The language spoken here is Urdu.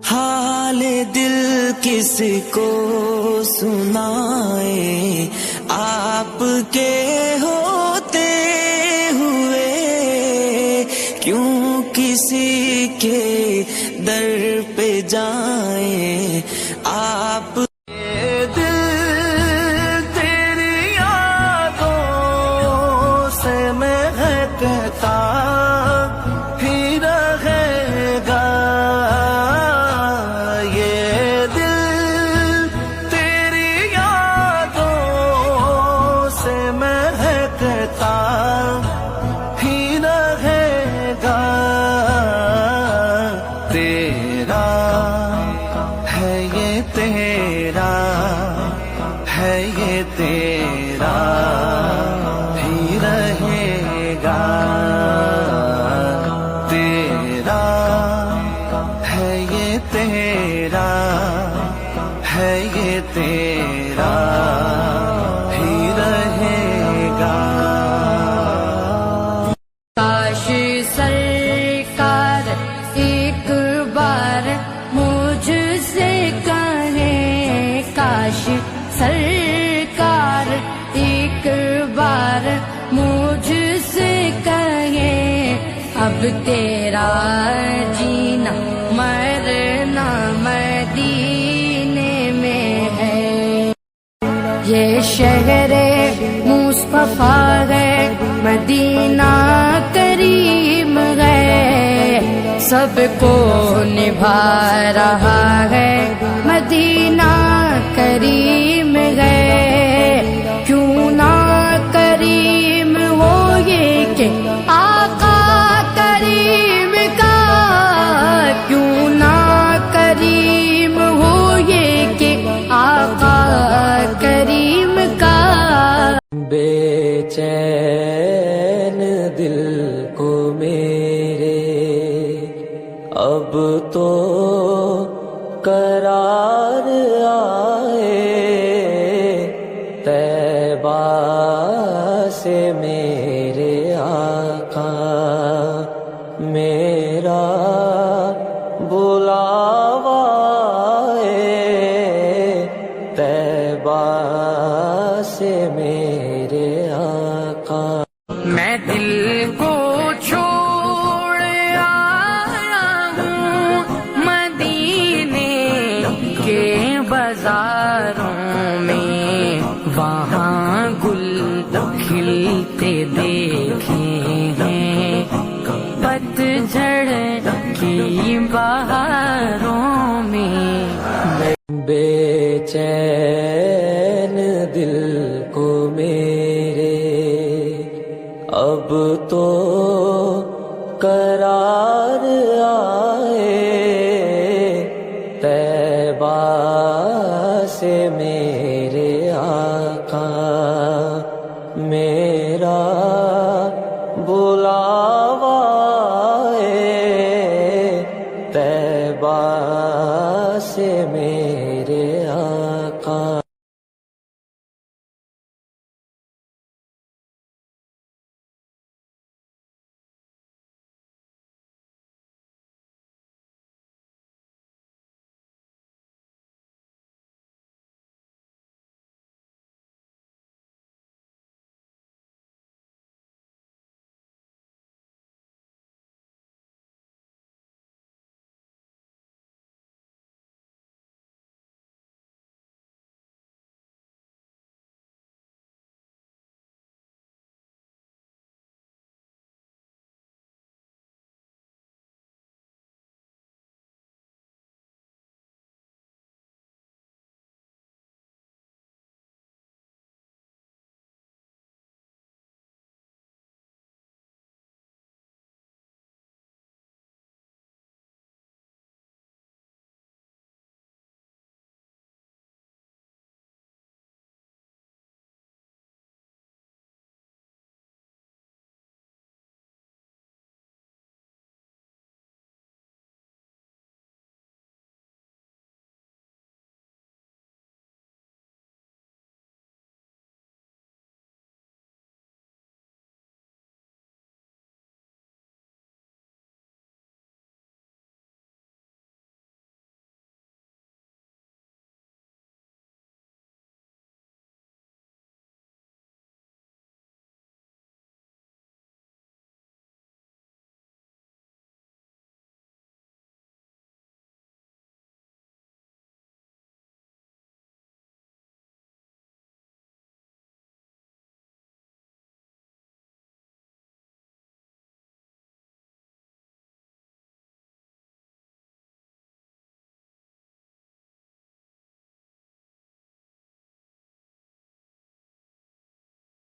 حال دل کس کو سنائے آپ کے ہوتے ہوئے، کیوں کسی کے در پہ جائیں آپ۔ دل تیری یادوں سے مہکتا ہی رہے گا، یہ دل تیری یادوں سے مہکتا ہی رہے گا، تیرا ہے یہ تیرا ہے یہ تیرا ہی رہے گا، تیرا ہے یہ تیرا ہے یہ تیرا ہی رہے گا۔ کاش سرکار ایک بار مجھ سے کہیں، کاش سرکار ایک بار مجھ سے کہیں، اب تیرا جینا مرنا مدینے میں ہے، یہ شہر مصطفیٰ ہے، مدینہ کریم ہے، سب کو نبھا رہا ہے، مدینہ کریم ہے، کیوں نہ کریم ہو یہ کہ آقا کریم کا، کیوں نہ کریم ہو یہ کہ آقا کریم کا۔ بے چین دل کو میرے اب تو قرار آئے، طیبہ سے میرے آقا میرا بلاوا ہے، طیبہ سے میرے آقا۔ میں دل کو چھوڑ آیا ہوں مدینے کے بازاروں میں، وہاں گل کھلتے دیکھے ہیں، پتجھڑ کی بہاروں میں، بے چین دل کو میرے اب تو قرار آئے، طیبہ سے میرے آقا میرا بلاوا ہے، طیبہ سے میرے